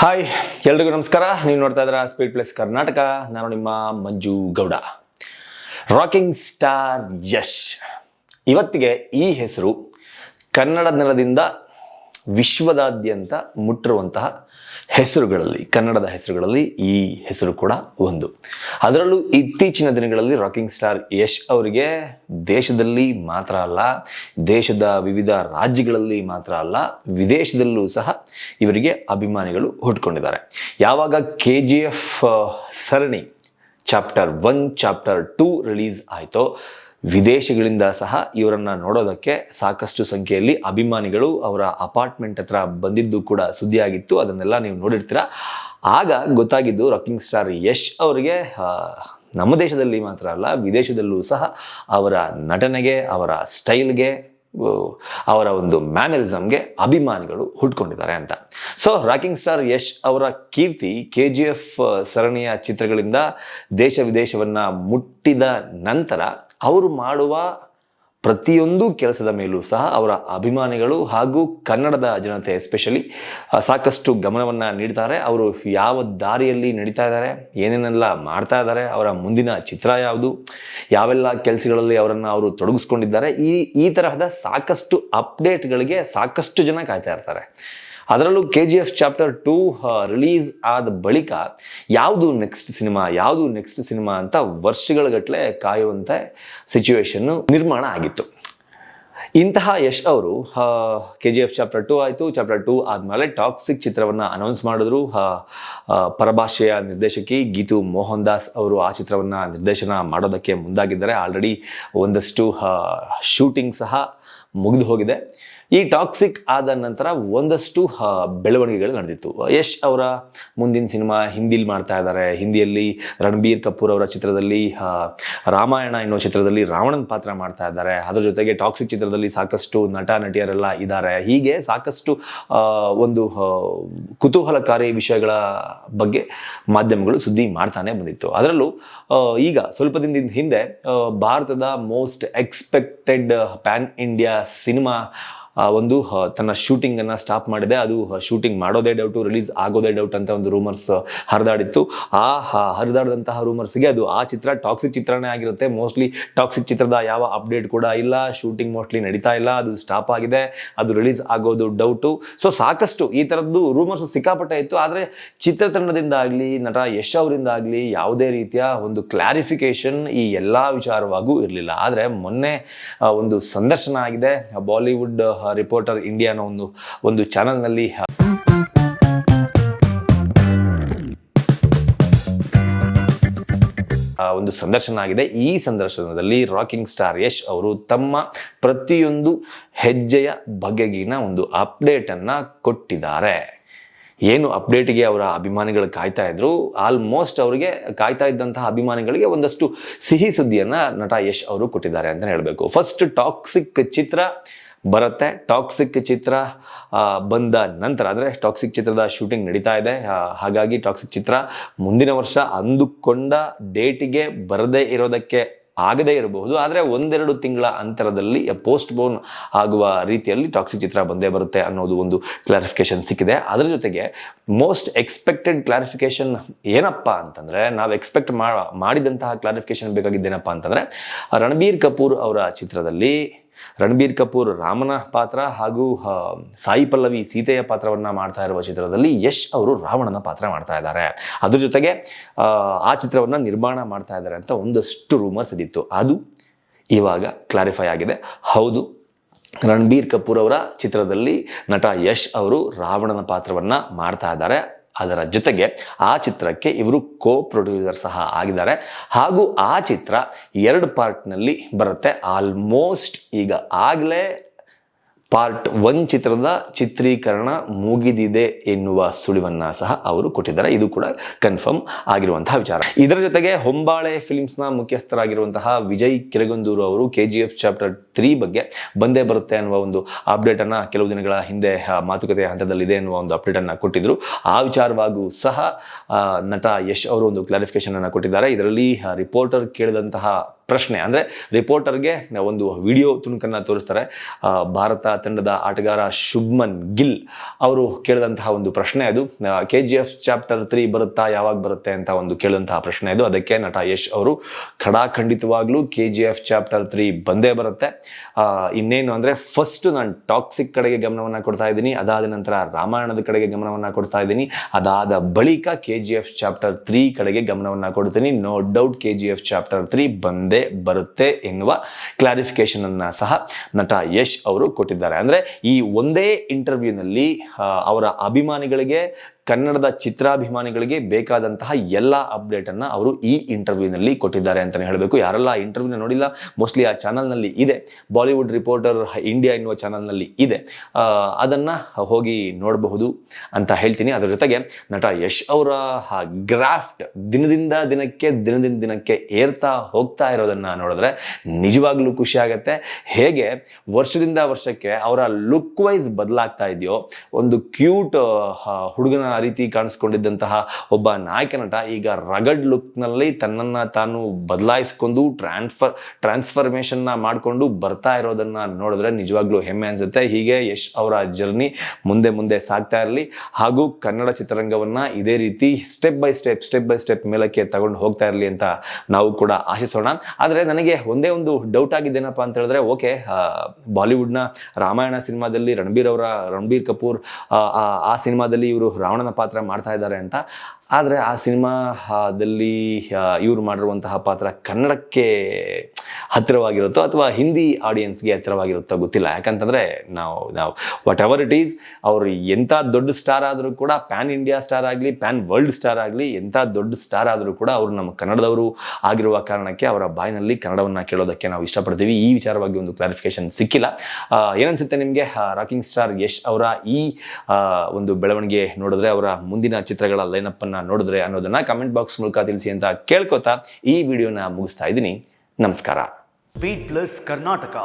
Hi ಎಲ್ರಿಗೂ ನಮಸ್ಕಾರ. ನೀವು ನೋಡ್ತಾ ಇದ್ದೀರಾ ಸ್ಪೀಡ್ ಪ್ಲಸ್ ಕರ್ನಾಟಕ. ನಾನು ನಿಮ್ಮ ಮಂಜು ಗೌಡ. ರಾಕಿಂಗ್ ಸ್ಟಾರ್ ಯಶ್ ಇವತ್ತಿಗೆ ಈ ಹೆಸರು ಕನ್ನಡ ನೆಲದಿಂದ ವಿಶ್ವದಾದ್ಯಂತ ಮುಟ್ಟಿರುವಂತಹ ಹೆಸರುಗಳಲ್ಲಿ, ಕನ್ನಡದ ಹೆಸರುಗಳಲ್ಲಿ ಈ ಹೆಸರು ಕೂಡ ಒಂದು. ಅದರಲ್ಲೂ ಇತ್ತೀಚಿನ ದಿನಗಳಲ್ಲಿ ರಾಕಿಂಗ್ ಸ್ಟಾರ್ ಯಶ್ ಅವರಿಗೆ ದೇಶದಲ್ಲಿ ಮಾತ್ರ ಅಲ್ಲ, ದೇಶದ ವಿವಿಧ ರಾಜ್ಯಗಳಲ್ಲಿ ಮಾತ್ರ ಅಲ್ಲ, ವಿದೇಶದಲ್ಲೂ ಸಹ ಇವರಿಗೆ ಅಭಿಮಾನಿಗಳು ಹುಟ್ಕೊಂಡಿದ್ದಾರೆ. ಯಾವಾಗ KGF ಸರಣಿ ಚಾಪ್ಟರ್ 1 ಚಾಪ್ಟರ್ 2 ರಿಲೀಸ್ ಆಯಿತೋ, ವಿದೇಶಗಳಿಂದ ಸಹ ಇವರನ್ನು ನೋಡೋದಕ್ಕೆ ಸಾಕಷ್ಟು ಸಂಖ್ಯೆಯಲ್ಲಿ ಅಭಿಮಾನಿಗಳು ಅವರ ಅಪಾರ್ಟ್ಮೆಂಟ್ ಹತ್ರ ಬಂದಿದ್ದು ಕೂಡ ಸುದ್ದಿಯಾಗಿತ್ತು. ಅದನ್ನೆಲ್ಲ ನೀವು ನೋಡಿರ್ತೀರ. ಆಗ ಗೊತ್ತಾಗಿದ್ದು ರಾಕಿಂಗ್ ಸ್ಟಾರ್ ಯಶ್ ಅವರಿಗೆ ನಮ್ಮ ದೇಶದಲ್ಲಿ ಮಾತ್ರ ಅಲ್ಲ, ವಿದೇಶದಲ್ಲೂ ಸಹ ಅವರ ನಟನೆಗೆ, ಅವರ ಸ್ಟೈಲ್ಗೆ, ಅವರ ಒಂದು ಮ್ಯಾನರಿಸಮ್ಗೆ ಅಭಿಮಾನಿಗಳು ಹುಟ್ಕೊಂಡಿದ್ದಾರೆ ಅಂತ. ಸೊ ರಾಕಿಂಗ್ ಸ್ಟಾರ್ ಯಶ್ ಅವರ ಕೀರ್ತಿ KGF ಸರಣಿಯ ಚಿತ್ರಗಳಿಂದ ದೇಶ ವಿದೇಶವನ್ನು ಮುಟ್ಟಿದ ನಂತರ ಅವರು ಮಾಡುವ ಪ್ರತಿಯೊಂದು ಕೆಲಸದ ಮೇಲೂ ಸಹ ಅವರ ಅಭಿಮಾನಿಗಳು ಹಾಗೂ ಕನ್ನಡದ ಜನತೆ ಎಸ್ಪೆಷಲಿ ಸಾಕಷ್ಟು ಗಮನವನ್ನು ನೀಡ್ತಾರೆ. ಅವರು ಯಾವ ದಾರಿಯಲ್ಲಿ ನಡೀತಾ ಇದ್ದಾರೆ, ಏನೇನೆಲ್ಲ ಮಾಡ್ತಾ ಇದ್ದಾರೆ, ಅವರ ಮುಂದಿನ ಚಿತ್ರ ಯಾವುದು, ಯಾವೆಲ್ಲ ಕೆಲಸಗಳಲ್ಲಿ ಅವರನ್ನು ಅವರು ತೊಡಗಿಸ್ಕೊಂಡಿದ್ದಾರೆ, ಈ ತರಹದ ಸಾಕಷ್ಟು ಅಪ್ಡೇಟ್ಗಳಿಗೆ ಸಾಕಷ್ಟು ಜನ ಕಾಯ್ತಾ ಇರ್ತಾರೆ. ಅದರಲ್ಲೂ KGF ಚಾಪ್ಟರ್ 2 ರಿಲೀಸ್ ಆದ ಬಳಿಕ ಯಾವುದು ನೆಕ್ಸ್ಟ್ ಸಿನಿಮಾ ಅಂತ ವರ್ಷಗಳಗಟ್ಟಲೆ ಕಾಯುವಂಥ ಸಿಚುವೇಶನ್ನು ನಿರ್ಮಾಣ ಆಗಿತ್ತು. ಇಂತಹ ಯಶ್ ಅವರು KGF ಚಾಪ್ಟರ್ 2 ಆಯಿತು. ಚಾಪ್ಟರ್ 2 ಆದಮೇಲೆ ಟಾಕ್ಸಿಕ್ ಚಿತ್ರವನ್ನು ಅನೌನ್ಸ್ ಮಾಡಿದ್ರು. ಪರಭಾಷೆಯ ನಿರ್ದೇಶಕಿ ಗೀತು ಮೋಹನ್ ದಾಸ್ ಅವರು ಆ ಚಿತ್ರವನ್ನು ನಿರ್ದೇಶನ ಮಾಡೋದಕ್ಕೆ ಮುಂದಾಗಿದ್ದಾರೆ. ಆಲ್ರೆಡಿ ಒಂದಷ್ಟು ಶೂಟಿಂಗ್ ಸಹ ಮುಗಿದು ಹೋಗಿದೆ. ಈ ಟಾಕ್ಸಿಕ್ ಆದ ನಂತರ ಒಂದಷ್ಟು ಬೆಳವಣಿಗೆಗಳು ನಡೆದಿತ್ತು. ಯಶ್ ಅವರ ಮುಂದಿನ ಸಿನಿಮಾ ಹಿಂದಿಲಿ ಮಾಡ್ತಾ ಇದ್ದಾರೆ. ಹಿಂದಿಯಲ್ಲಿ ರಣಬೀರ್ ಕಪೂರ್ ಅವರ ಚಿತ್ರದಲ್ಲಿ ರಾಮಾಯಣ ಎನ್ನುವ ಚಿತ್ರದಲ್ಲಿ ರಾವಣನ ಪಾತ್ರ ಮಾಡ್ತಾ ಇದ್ದಾರೆ. ಅದರ ಜೊತೆಗೆ ಟಾಕ್ಸಿಕ್ ಚಿತ್ರದಲ್ಲಿ ಸಾಕಷ್ಟು ನಟ ನಟಿಯರೆಲ್ಲ ಇದ್ದಾರೆ. ಹೀಗೆ ಸಾಕಷ್ಟು ಒಂದು ಕುತೂಹಲಕಾರಿ ವಿಷಯಗಳ ಬಗ್ಗೆ ಮಾಧ್ಯಮಗಳು ಸುದ್ದಿ ಮಾಡ್ತಾನೆ ಬಂದಿತ್ತು. ಅದರಲ್ಲೂ ಈಗ ಸ್ವಲ್ಪ ದಿನದ ಹಿಂದೆ ಭಾರತದ most expected PAN India cinema ಒಂದು ತನ್ನ ಶೂಟಿಂಗನ್ನು ಸ್ಟಾಪ್ ಮಾಡಿದೆ. ಅದು ಶೂಟಿಂಗ್ ಮಾಡೋದೇ ಡೌಟು, ರಿಲೀಸ್ ಆಗೋದೇ ಡೌಟ್ ಅಂತ ಒಂದು ರೂಮರ್ಸ್ ಹರಿದಾಡಿತ್ತು. ಹರಿದಾಡಿದಂತಹ ರೂಮರ್ಸ್ಗೆ ಅದು ಆ ಚಿತ್ರ ಟಾಕ್ಸಿಕ್ ಚಿತ್ರನೇ ಆಗಿರುತ್ತೆ. ಮೋಸ್ಟ್ಲಿ ಟಾಕ್ಸಿಕ್ ಚಿತ್ರದ ಯಾವ ಅಪ್ಡೇಟ್ ಕೂಡ ಇಲ್ಲ, ಶೂಟಿಂಗ್ ಮೋಸ್ಟ್ಲಿ ನಡೀತಾ ಇಲ್ಲ, ಅದು ಸ್ಟಾಪ್ ಆಗಿದೆ, ಅದು ರಿಲೀಸ್ ಆಗೋದು ಡೌಟು. ಸೊ ಸಾಕಷ್ಟು ಈ ಥರದ್ದು ರೂಮರ್ಸ್ ಸಿಕ್ಕಾಪಟ್ಟೆ ಇತ್ತು. ಆದರೆ ಚಿತ್ರತಂಡದಿಂದ ಆಗಲಿ, ನಟ ಯಶ್ ಅವರಿಂದ ಆಗಲಿ ಯಾವುದೇ ರೀತಿಯ ಒಂದು ಕ್ಲಾರಿಫಿಕೇಶನ್ ಈ ಎಲ್ಲ ವಿಚಾರವಾಗೂ ಇರಲಿಲ್ಲ. ಆದರೆ ಮೊನ್ನೆ ಒಂದು ಸಂದರ್ಶನ ಆಗಿದೆ. ಬಾಲಿವುಡ್ ರಿಪೋರ್ಟರ್ ಇಂಡಿಯಾ ಅನ್ನೋ ಒಂದು ಚಾನೆಲ್ನಲ್ಲಿ ಒಂದು ಸಂದರ್ಶನ ಆಗಿದೆ. ಈ ಸಂದರ್ಶನದಲ್ಲಿ ರಾಕಿಂಗ್ ಸ್ಟಾರ್ ಯಶ್ ಅವರು ತಮ್ಮ ಪ್ರತಿಯೊಂದು ಹೆಜ್ಜೆಯ ಬಗೆಗಿನ ಒಂದು ಅಪ್ಡೇಟನ್ನು ಕೊಟ್ಟಿದ್ದಾರೆ. ಏನು ಅಪ್ಡೇಟಿಗೆ ಅವರ ಅಭಿಮಾನಿಗಳು ಕಾಯ್ತಾ ಇದ್ರು, ಆಲ್ಮೋಸ್ಟ್ ಅವರಿಗೆ ಕಾಯ್ತಾ ಇದ್ದಂತಹ ಅಭಿಮಾನಿಗಳಿಗೆ ಒಂದಷ್ಟು ಸಿಹಿ ಸುದ್ದಿಯನ್ನು ನಟ ಯಶ್ ಅವರು ಕೊಟ್ಟಿದ್ದಾರೆ ಅಂತಲೇ ಹೇಳಬೇಕು. ಫಸ್ಟ್ ಟಾಕ್ಸಿಕ್ ಚಿತ್ರ ಬರುತ್ತೆ. ಟಾಕ್ಸಿಕ್ ಚಿತ್ರ ಬಂದ ನಂತರ, ಅಂದರೆ ಟಾಕ್ಸಿಕ್ ಚಿತ್ರದ ಶೂಟಿಂಗ್ ನಡೀತಾ ಇದೆ. ಹಾಗಾಗಿ ಟಾಕ್ಸಿಕ್ ಚಿತ್ರ ಮುಂದಿನ ವರ್ಷ ಅಂದುಕೊಂಡ ಡೇಟಿಗೆ ಬರದೇ ಇರೋದಕ್ಕೆ ಆಗದೇ ಇರಬಹುದು. ಆದರೆ ಒಂದೆರಡು ತಿಂಗಳ ಅಂತರದಲ್ಲಿ ಪೋಸ್ಟ್ಪೋನ್ ಆಗುವ ರೀತಿಯಲ್ಲಿ ಟಾಕ್ಸಿಕ್ ಚಿತ್ರ ಬಂದೇ ಬರುತ್ತೆ ಅನ್ನೋದು ಒಂದು ಕ್ಲಾರಿಫಿಕೇಶನ್ ಸಿಕ್ಕಿದೆ. ಅದರ ಜೊತೆಗೆ ಮೋಸ್ಟ್ ಎಕ್ಸ್ಪೆಕ್ಟೆಡ್ ಕ್ಲಾರಿಫಿಕೇಶನ್ ಏನಪ್ಪ ಅಂತಂದರೆ, ನಾವು ಎಕ್ಸ್ಪೆಕ್ಟ್ ಮಾಡಿದಂತಹ ಕ್ಲಾರಿಫಿಕೇಶನ್ ಬೇಕಾಗಿದ್ದೇನಪ್ಪ ಅಂತಂದರೆ, ರಣಬೀರ್ ಕಪೂರ್ ಅವರ ಚಿತ್ರದಲ್ಲಿ ರಣಬೀರ್ ಕಪೂರ್ ರಾಮನ ಪಾತ್ರ ಹಾಗೂ ಸಾಯಿ ಪಲ್ಲವಿ ಸೀತೆಯ ಪಾತ್ರವನ್ನು ಮಾಡ್ತಾ ಇರುವ ಚಿತ್ರದಲ್ಲಿ ಯಶ್ ಅವರು ರಾವಣನ ಪಾತ್ರ ಮಾಡ್ತಾ ಇದ್ದಾರೆ. ಅದ್ರ ಜೊತೆಗೆ ಆ ಚಿತ್ರವನ್ನು ನಿರ್ಮಾಣ ಮಾಡ್ತಾ ಇದ್ದಾರೆ ಅಂತ ಒಂದಷ್ಟು ರೂಮರ್ಸ್ ಇದ್ದಿತ್ತು. ಅದು ಇವಾಗ ಕ್ಲಾರಿಫೈ ಆಗಿದೆ. ಹೌದು, ರಣಬೀರ್ ಕಪೂರ್ ಅವರ ಚಿತ್ರದಲ್ಲಿ ನಟ ಯಶ್ ಅವರು ರಾವಣನ ಪಾತ್ರವನ್ನು ಮಾಡ್ತಾ ಇದ್ದಾರೆ. ಅದರ ಜೊತೆಗೆ ಆ ಚಿತ್ರಕ್ಕೆ ಇವರು ಪ್ರೊಡ್ಯೂಸರ್ ಸಹ ಆಗಿದ್ದಾರೆ. ಹಾಗೂ ಆ ಚಿತ್ರ 2 ಪಾರ್ಟ್ನಲ್ಲಿ ಬರುತ್ತೆ. ಆಲ್ಮೋಸ್ಟ್ ಈಗ ಆಗಲೇ ಪಾರ್ಟ್ 1 ಚಿತ್ರದ ಚಿತ್ರೀಕರಣ ಮುಗಿದಿದೆ ಎನ್ನುವ ಸುಳಿವನ್ನು ಸಹ ಅವರು ಕೊಟ್ಟಿದ್ದಾರೆ. ಇದು ಕೂಡ ಕನ್ಫರ್ಮ್ ಆಗಿರುವಂತಹ ವಿಚಾರ. ಇದರ ಜೊತೆಗೆ ಹೊಂಬಾಳೆ ಫಿಲ್ಮ್ಸ್ನ ಮುಖ್ಯಸ್ಥರಾಗಿರುವಂತಹ ವಿಜಯ್ ಕಿರಗಂದೂರು ಅವರು KGF ಚಾಪ್ಟರ್ 3 ಬಗ್ಗೆ ಬಂದೇ ಬರುತ್ತೆ ಅನ್ನುವ ಒಂದು ಅಪ್ಡೇಟನ್ನು ಕೆಲವು ದಿನಗಳ ಹಿಂದೆ ಮಾತುಕತೆ ಹಂತದಲ್ಲಿದೆ ಎನ್ನುವ ಒಂದು ಅಪ್ಡೇಟನ್ನು ಕೊಟ್ಟಿದ್ದರು. ಆ ವಿಚಾರವಾಗೂ ಸಹ ನಟ ಯಶ್ ಅವರು ಒಂದು ಕ್ಲಾರಿಫಿಕೇಶನ್ ಅನ್ನು ಕೊಟ್ಟಿದ್ದಾರೆ. ಇದರಲ್ಲಿ ರಿಪೋರ್ಟರ್ ಕೇಳಿದಂತಹ ಪ್ರಶ್ನೆ. ಅಂದರೆ ರಿಪೋರ್ಟರ್ಗೆ ಒಂದು ವಿಡಿಯೋ ತುಣುಕನ್ನು ತೋರಿಸ್ತಾರೆ. ಭಾರತ ತಂಡದ ಆಟಗಾರ ಶುಭ್ಮನ್ ಗಿಲ್ ಅವರು ಕೇಳಿದಂತಹ ಒಂದು ಪ್ರಶ್ನೆ ಅದು. KGF ಚಾಪ್ಟರ್ 3 ಬರುತ್ತಾ, ಯಾವಾಗ ಬರುತ್ತೆ ಅಂತ ಒಂದು ಕೇಳಿದಂತಹ ಪ್ರಶ್ನೆ ಅದು. ಅದಕ್ಕೆ ನಟ ಯಶ್ ಅವರು ಖಂಡಿತವಾಗ್ಲೂ KGF ಚಾಪ್ಟರ್ 3 ಬಂದೇ ಬರುತ್ತೆ. ಇನ್ನೇನು ಅಂದರೆ ಫಸ್ಟ್ ನಾನು ಟಾಕ್ಸಿಕ್ ಕಡೆಗೆ ಗಮನವನ್ನು ಕೊಡ್ತಾ ಇದ್ದೀನಿ, ಅದಾದ ನಂತರ ರಾಮಾಯಣದ ಕಡೆಗೆ ಗಮನವನ್ನು ಕೊಡ್ತಾ ಇದ್ದೀನಿ, ಅದಾದ ಬಳಿಕ KGF ಚಾಪ್ಟರ್ 3 ಕಡೆಗೆ ಗಮನವನ್ನು ಕೊಡ್ತೀನಿ. ನೋ ಡೌಟ್ KGF ಚಾಪ್ಟರ್ 3 ಬಂದೇ ಬರುತ್ತೆ ಎನ್ನುವ ಕ್ಲಾರಿಫಿಕೇಶನ್ ಅನ್ನ ಸಹ ನಟ ಯಶ್ ಅವರು ಕೊಟ್ಟಿದ್ದಾರೆ. ಅಂದರೆ ಈ ಒಂದೇ ಇಂಟರ್ವ್ಯೂನಲ್ಲಿ ಅವರ ಅಭಿಮಾನಿಗಳಿಗೆ, ಕನ್ನಡದ ಚಿತ್ರಾಭಿಮಾನಿಗಳಿಗೆ ಬೇಕಾದಂತಹ ಎಲ್ಲ ಅಪ್ಡೇಟನ್ನು ಅವರು ಈ ಇಂಟರ್ವ್ಯೂನಲ್ಲಿ ಕೊಟ್ಟಿದ್ದಾರೆ ಅಂತಲೇ ಹೇಳಬೇಕು. ಯಾರೆಲ್ಲ ಇಂಟರ್ವ್ಯೂನ ನೋಡಿಲ್ಲ, ಮೋಸ್ಟ್ಲಿ ಆ ಚಾನಲ್ನಲ್ಲಿ ಇದೆ, ಬಾಲಿವುಡ್ ರಿಪೋರ್ಟರ್ ಇಂಡಿಯಾ ಎನ್ನುವ ಚಾನಲ್ನಲ್ಲಿ ಇದೆ, ಅದನ್ನು ಹೋಗಿ ನೋಡಬಹುದು ಅಂತ ಹೇಳ್ತೀನಿ. ಅದರ ಜೊತೆಗೆ ನಟ ಯಶ್ ಅವರ ಗ್ರಾಫ್ಟ್ ದಿನದಿಂದ ದಿನಕ್ಕೆ ಏರ್ತಾ ಹೋಗ್ತಾ ಇರೋದನ್ನು ನೋಡಿದ್ರೆ ನಿಜವಾಗ್ಲೂ ಖುಷಿ ಆಗುತ್ತೆ. ಹೇಗೆ ವರ್ಷದಿಂದ ವರ್ಷಕ್ಕೆ ಅವರ ಲುಕ್ ವೈಸ್ ಬದಲಾಗ್ತಾ ಇದೆಯೋ, ಒಂದು ಕ್ಯೂಟ್ ಹುಡುಗನ ರೀತಿ ಕಾಣಿಸ್ಕೊಂಡಿದ್ದಂತಹ ಒಬ್ಬ ನಾಯಕ ನಟ ಈಗ ರಗಡ್ ಲುಕ್ನಲ್ಲಿ ತನ್ನನ್ನು ತಾನು ಬದಲಾಯಿಸ್ಕೊಂಡು ಟ್ರಾನ್ಸ್ಫರ್ಮೇಷನ್ನ ಮಾಡಿಕೊಂಡು ಬರ್ತಾ ಇರೋದನ್ನು ನೋಡಿದ್ರೆ ನಿಜವಾಗ್ಲೂ ಹೆಮ್ಮೆ ಅನಿಸುತ್ತೆ. ಹೀಗೆ ಯಶ್ ಅವರ ಜರ್ನಿ ಮುಂದೆ ಸಾಗ್ತಾ ಇರಲಿ, ಹಾಗೂ ಕನ್ನಡ ಚಿತ್ರರಂಗವನ್ನು ಇದೇ ರೀತಿ ಸ್ಟೆಪ್ ಬೈ ಸ್ಟೆಪ್ ಮೇಲಕ್ಕೆ ತಗೊಂಡು ಹೋಗ್ತಾ ಇರಲಿ ಅಂತ ನಾವು ಕೂಡ ಆಶಿಸೋಣ. ಆದರೆ ನನಗೆ ಒಂದೇ ಒಂದು ಡೌಟ್ ಆಗಿದ್ದೇನಪ್ಪ ಅಂತ ಹೇಳಿದ್ರೆ, ಓಕೆ, ಬಾಲಿವುಡ್ನ ರಾಮಾಯಣ ಸಿನಿಮಾದಲ್ಲಿ ರಣಬೀರ್ ಕಪೂರ್ ಆ ಸಿನಿಮಾದಲ್ಲಿ ಇವರು ರಾವಣನ ಪಾತ್ರ ಮಾಡ್ತಾ ಇದ್ದಾರೆ ಅಂತ. ಆದರೆ ಆ ಸಿನಿಮಾದಲ್ಲಿ ಇವರು ಮಾಡಿರುವಂತಹ ಪಾತ್ರ ಕನ್ನಡಕ್ಕೆ ಹತ್ತಿರವಾಗಿರುತ್ತೋ ಅಥವಾ ಹಿಂದಿ ಆಡಿಯನ್ಸ್ಗೆ ಹತ್ತಿರವಾಗಿರುತ್ತೋ ಗೊತ್ತಿಲ್ಲ. ಯಾಕಂತಂದರೆ ನಾವು ವಾಟ್ ಎವರ್ ಇಟ್ ಈಸ್, ಅವರು ಎಂಥ ದೊಡ್ಡ ಸ್ಟಾರ್ ಆದರೂ ಕೂಡ, ಪ್ಯಾನ್ ಇಂಡಿಯಾ ಸ್ಟಾರ್ ಆಗಲಿ, ಪ್ಯಾನ್ ವರ್ಲ್ಡ್ ಸ್ಟಾರ್ ಆಗಲಿ, ಎಂಥ ದೊಡ್ಡ ಸ್ಟಾರ್ ಆದರೂ ಕೂಡ ಅವರು ನಮ್ಮ ಕನ್ನಡದವರು ಆಗಿರುವ ಕಾರಣಕ್ಕೆ ಅವರ ಬಾಯಿನಲ್ಲಿ ಕನ್ನಡವನ್ನು ಕೇಳೋದಕ್ಕೆ ನಾವು ಇಷ್ಟಪಡ್ತೀವಿ. ಈ ವಿಚಾರವಾಗಿ ಒಂದು ಕ್ಲಾರಿಫಿಕೇಶನ್ ಸಿಕ್ಕಿಲ್ಲ. ಏನನ್ಸುತ್ತೆ ನಿಮಗೆ? ರಾಕಿಂಗ್ ಸ್ಟಾರ್ ಯಶ್ ಅವರ ಈ ಒಂದು ಬೆಳವಣಿಗೆ ನೋಡಿದ್ರೆ, ಅವರ ಮುಂದಿನ ಚಿತ್ರಗಳ ಲೈನಪ್ಪನ್ನು ನೋಡಿದ್ರೆ ಅನ್ನೋದನ್ನ ಕಮೆಂಟ್ ಬಾಕ್ಸ್ ಮೂಲಕ ತಿಳಿಸಿ ಅಂತ ಕೇಳ್ಕೊತಾ ಈ ವಿಡಿಯೋನ ಮುಗಿಸ್ತಾ ಇದ್ದೀನಿ. ನಮಸ್ಕಾರ. Speed plus Karnataka.